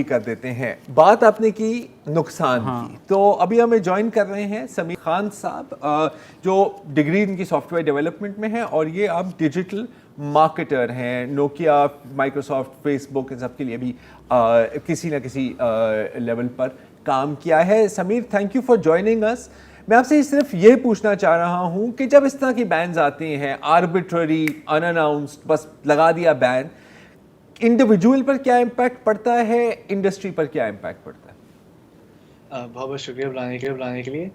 कर देते हैं। बात आपने की नुकसान की, तो अभी हमें ज्वाइन कर रहे हैं समीर खान साहब, जो डिग्री इनकी सॉफ्टवेयर डेवलपमेंट में है और ये आप डिजिटल मार्केटर हैं। नोकिया, माइक्रोसॉफ्ट, फेसबुक इन सब के लिए भी किसी ना किसी लेवल पर काम किया है। Sameer, thank you for joining us. मैं आपसे सिर्फ ये पूछना चाह रहा हूँ कि जब इस तरह की बैन्स आते हैं, आर्बिट्ररी, अनअनाउंस्ड, बस लगा दिया बैन, इंडिविजुअल पर क्या इम्पैक्ट पड़ता है, इंडस्ट्री पर क्या इम्पैक्ट पड़ता है? बहुत बहुत शुक्रिया बुलाने के लिए।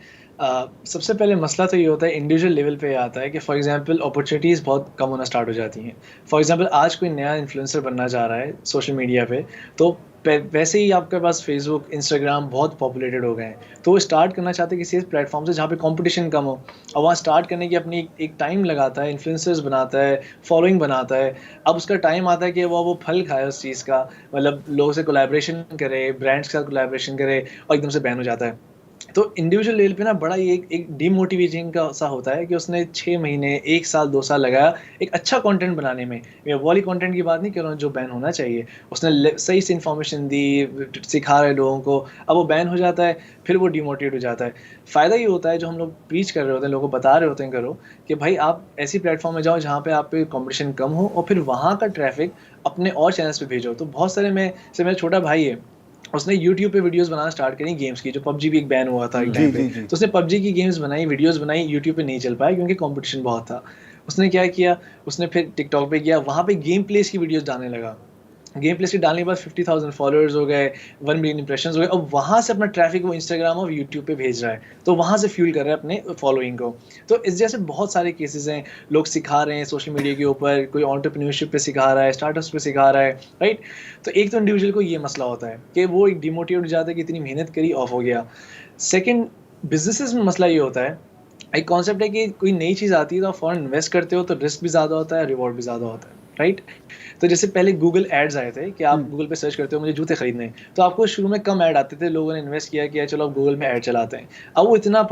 सबसे पहले मसला तो ये होता है, इंडिविजुअल लेवल पे आता है कि फॉर एग्जांपल अपॉर्चुनिटीज़ बहुत कम होना स्टार्ट हो जाती हैं। फॉर एग्जांपल आज कोई नया इन्फ्लुएंसर बनना चाह रहा है सोशल मीडिया पे, तो वैसे ही आपके पास फेसबुक, इंस्टाग्राम बहुत पॉपुलेटेड हो गए हैं, तो वो स्टार्ट करना चाहते हैं किसी प्लेटफॉर्म से जहाँ पे कंपटीशन कम हो, और वहाँ स्टार्ट करने की अपनी एक टाइम लगाता है, इन्फ्लुएंसर्स बनाता है, फॉलोइंग बनाता है। अब उसका टाइम आता है कि वो फल खाए उस चीज़ का, मतलब लोगों से कोलैबोरेशन करे, ब्रांड्स के साथ कोलैबोरेशन करे, और एकदम से बैन हो जाता है। तो इंडिविजुअल लेवल पे ना बड़ा ये एक डीमोटिवेटिंग का सा होता है कि उसने 6 महीने, 1 साल, 2 साल लगाया एक अच्छा कंटेंट बनाने में। मैं वो वाली कंटेंट की बात नहीं कर रहा हूँ जो बैन होना चाहिए। उसने सही से इन्फॉर्मेशन दी, सिखा रहे लोगों को, अब वो बैन हो जाता है, फिर वो डिमोटिवेट हो जाता है। फ़ायदा ये होता है जो हम लोग प्रीच कर रहे होते हैं, लोगों को बता रहे होते हैं करो, कि भाई आप ऐसी प्लेटफॉर्म में जाओ जहाँ पे आप पे कंपटीशन कम हो, और फिर वहाँ का ट्रैफिक अपने और चैनल्स पे भेजो। तो बहुत सारे में से मेरा छोटा भाई है, उसने यूट्यूब पे वीडियोस बनाना स्टार्ट करी गेम्स की, जो पबजी भी एक बैन हुआ था एक जी टाइम पे। जी जी। तो उसने पबजी की गेम्स बनाई, वीडियोस बनाई, यूट्यूब पे नहीं चल पाया क्योंकि कंपटीशन बहुत था। उसने क्या किया, उसने फिर टिकटॉक पे गया, वहाँ पे गेम प्लेस की वीडियोस डालने लगा। गेम प्लेस के डालने के बाद 50,000 फॉलोअर्स हो गए, 1 मिलियन इंप्रेशंस हो गए, और वहाँ से अपना ट्रैफिक वो इंस्टाग्राम और यूट्यूब पे भेज रहा है, तो वहाँ से फ्यूल कर रहा है अपने फॉलोइंग को। तो इस जैसे बहुत सारे केसेस हैं, लोग सिखा रहे हैं सोशल मीडिया के ऊपर, कोई एंटरप्रेन्योरशिप पे सिखा रहा है, स्टार्टअप्स पे सिखा रहा है, राइट। तो एक तो इंडिविजुअल को ये मसला होता है कि वो एक डिमोटिवेट हो जाता है कि इतनी मेहनत करी, ऑफ हो गया। सेकेंड, बिजनेसेस में मसला ये होता है, एक कॉन्सेप्ट है कि कोई नई चीज़ आती है तो आप फॉरन इन्वेस्ट करते हो, तो रिस्क भी ज़्यादा होता है, रिवॉर्ड भी ज़्यादा होता है, राइट। तो जैसे पहले गूगल एड्स आए थे कि आप गूगल पे सर्च करते हो मुझे जूते खरीदने हैं, तो आपको शुरू में कम ऐड आते थे, लोगों ने इन्वेस्ट किया चलो अब गूगल में ऐड चलाते हैं। अब वो इतना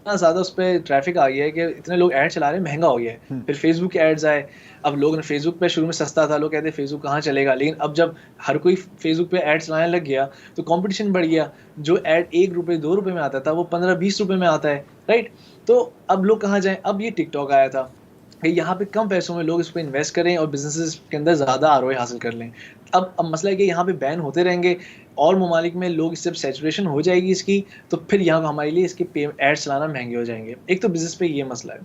ज़्यादा उस पर ट्रैफिक आ गया है कि इतने लोग ऐड चला रहे हैं, महंगा हो गया है। फिर फेसबुक के एड्स आए। अब लोगों ने फेसबुक पे, शुरू में सस्ता था, लोग कहते फेसबुक कहाँ चलेगा, लेकिन अब जब हर कोई फेसबुक पे ऐड चलाने लग गया तो कंपटीशन बढ़ गया। जो ऐड 1 रुपये 2 रुपये में आता था वो 15-20 रुपये में आता है, राइट। तो अब लोग कहाँ जाएं, अब ये टिकटॉक आया था, यहाँ पे कम पैसों में लोग इस पे इन्वेस्ट करें और बिज़नेसेस के अंदर ज़्यादा आरओआई हासिल कर लें। अब मसला है कि यहाँ पे बैन होते रहेंगे और ममालिक में लोग इससे सैचुरेशन हो जाएगी इसकी, तो फिर यहाँ हमारे लिए इसके एड्स चलाना महंगे हो जाएंगे। एक तो बिज़नेस पे ये मसला है।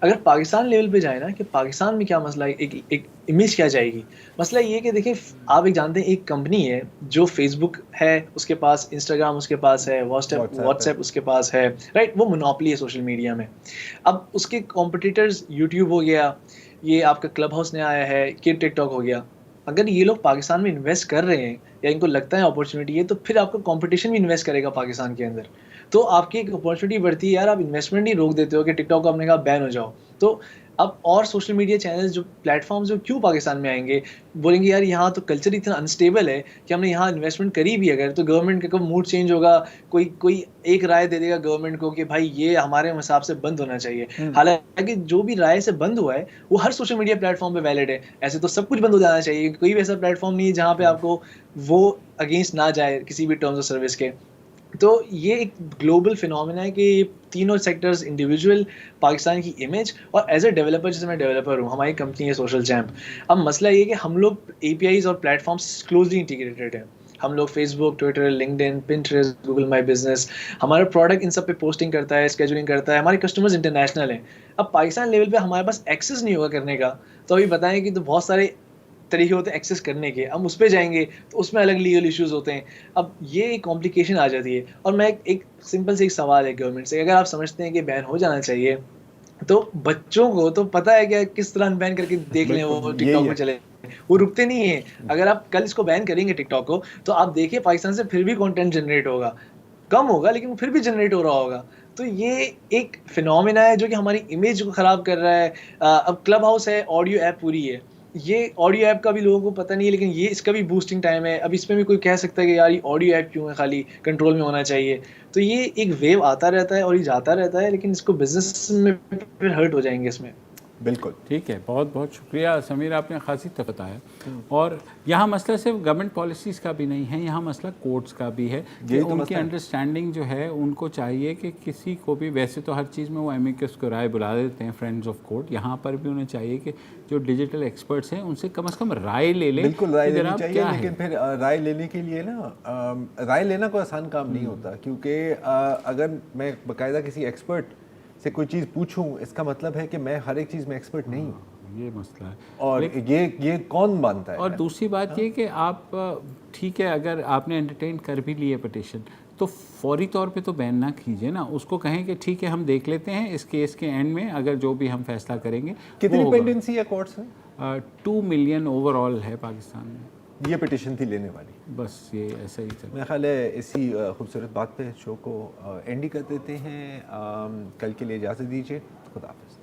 अगर पाकिस्तान लेवल पे जाए ना, कि पाकिस्तान में क्या मसला है, एक इमेज क्या जाएगी। मसला ये है कि देखिए, आप एक जानते हैं, एक कंपनी है जो फेसबुक है उसके पास, इंस्टाग्राम उसके पास है, व्हाट्सएप व्हाट्सएप है। व्हाट्सएप उसके पास है, राइट। वो मोनोपोली है सोशल मीडिया में। अब उसके कॉम्पिटिटर्स यूट्यूब हो गया, ये आपका क्लब हाउस नया आया है, कि टिकटॉक हो गया। अगर ये लोग पाकिस्तान में इन्वेस्ट कर रहे हैं या इनको लगता है अपॉर्चुनिटी है, तो फिर आपका कंपटीशन भी इन्वेस्ट करेगा पाकिस्तान के अंदर। तो आपकी एक अपॉर्चुनिटी बढ़ती है यार, आप इन्वेस्टमेंट नहीं रोक देते हो कि टिकटॉक को आपने कहा बैन हो जाओ। तो अब और सोशल मीडिया चैनल्स, जो प्लेटफॉर्म्स, जो क्यों पाकिस्तान में आएंगे, बोलेंगे यार यहाँ तो कल्चर इतना अनस्टेबल है कि हमने यहाँ इन्वेस्टमेंट करी भी अगर, तो गवर्नमेंट का कब मूड चेंज होगा, कोई कोई एक राय दे देगा गवर्नमेंट को कि भाई ये हमारे हिसाब से बंद होना चाहिए। हालांकि जो भी राय से बंद हुआ है वो हर सोशल मीडिया प्लेटफॉर्म पे वैलिड है। ऐसे तो सब कुछ बंद हो जाना चाहिए, कोई भी ऐसा प्लेटफॉर्म नहीं है जहाँ पे आपको वो अगेंस्ट ना जाए किसी भी टर्म्स ऑफ सर्विस के। तो ये एक ग्लोबल फिनोमेना है कि ये तीनों सेक्टर्स, इंडिविजुअल, पाकिस्तान की इमेज, और एज अ डेवलपर, जैसे मैं डेवलपर हूँ, हमारी कंपनी है सोशल चैम्प। अब मसला ये है कि हम लोग एपीआईज और प्लेटफॉर्म्स क्लोजली इंटीग्रेटेड हैं। हम लोग Facebook, Twitter, LinkedIn, Pinterest, Google my business, हमारा प्रोडक्ट इन सब पे पोस्टिंग करता है, स्केजुलिंग करता है, हमारे कस्टमर्स इंटरनेशनल हैं। अब पाकिस्तान लेवल पे हमारे पास एक्सेस नहीं होगा करने का, तो अभी बताएं कि तो बहुत सारे तरीके होते हैं एक्सेस करने के, हम उस पे जाएंगे तो उसमें अलग लीगल इश्यूज होते हैं। अब ये एक कॉम्प्लिकेशन आ जाती है। और मैं एक सिंपल से एक सवाल है गवर्नमेंट से, अगर आप समझते हैं कि बैन हो जाना चाहिए, तो बच्चों को तो पता है कि किस तरह अनबैन करके देख लें, वो बिल्कुल यही टिकटॉक में है। चले, वो रुकते नहीं है। अगर आप कल इसको बैन करेंगे टिकटॉक को, तो आप देखिए पाकिस्तान से फिर भी कंटेंट जनरेट होगा, कम होगा लेकिन फिर भी जनरेट हो रहा होगा। तो ये एक फिनोमेना है जो कि हमारी इमेज को खराब कर रहा है। अब क्लब हाउस है, ऑडियो ऐप पूरी है, ये ऑडियो ऐप का भी लोगों को पता नहीं है, लेकिन ये इसका भी बूस्टिंग टाइम है। अब इसमें भी कोई कह सकता है कि यार ये ऑडियो ऐप क्यों है, खाली कंट्रोल में होना चाहिए। तो ये एक वेव आता रहता है और ये जाता रहता है, लेकिन इसको बिजनेस में फिर हर्ट हो जाएंगे इसमें। बिल्कुल। ठीक है, बहुत बहुत शुक्रिया समीर, आपने खासी तक बताया। और यहाँ मसला सिर्फ गवर्नमेंट पॉलिसीज़ का भी नहीं है, यहाँ मसला कोर्ट्स का भी है कि तो उनकी मसला है। अंडरस्टैंडिंग जो है, उनको चाहिए कि किसी को भी, वैसे तो हर चीज़ में वो एमिकस को राय बुला देते हैं फ्रेंड्स ऑफ कोर्ट, यहाँ पर भी उन्हें चाहिए कि जो डिजिटल एक्सपर्ट्स हैं उनसे कम से कम राय ले लें। बिल्कुल राय कि लेनी जनाब चाहिए, क्या लेकिन है। फिर राय लेने के लिए ना राय लेना कोई आसान काम नहीं होता, क्योंकि अगर मैं बाकायदा किसी एक्सपर्ट से कोई चीज़ पूछूं, इसका मतलब है कि मैं हर एक चीज़ में एक्सपर्ट नहीं हूँ। ये मसला है। और ये कौन मानता है? और दूसरी बात ये कि आप ठीक है, अगर आपने एंटरटेन कर भी लिए पिटिशन, तो फौरी तौर पे तो बैन ना कीजिए ना, उसको कहें कि ठीक है हम देख लेते हैं, इस केस के एंड में अगर जो भी हम फैसला करेंगे कितनी पेंडेंसी है कोर्ट्स में? 2 मिलियन ओवरऑल है पाकिस्तान में। ये पिटिशन थी लेने वाली। बस ये ऐसा ही चल। मेरा ख्याल है इसी खूबसूरत बात पे शो को एंड ही कर देते हैं। कल के लिए इजाज़त दीजिए। खुदा हाफिज़।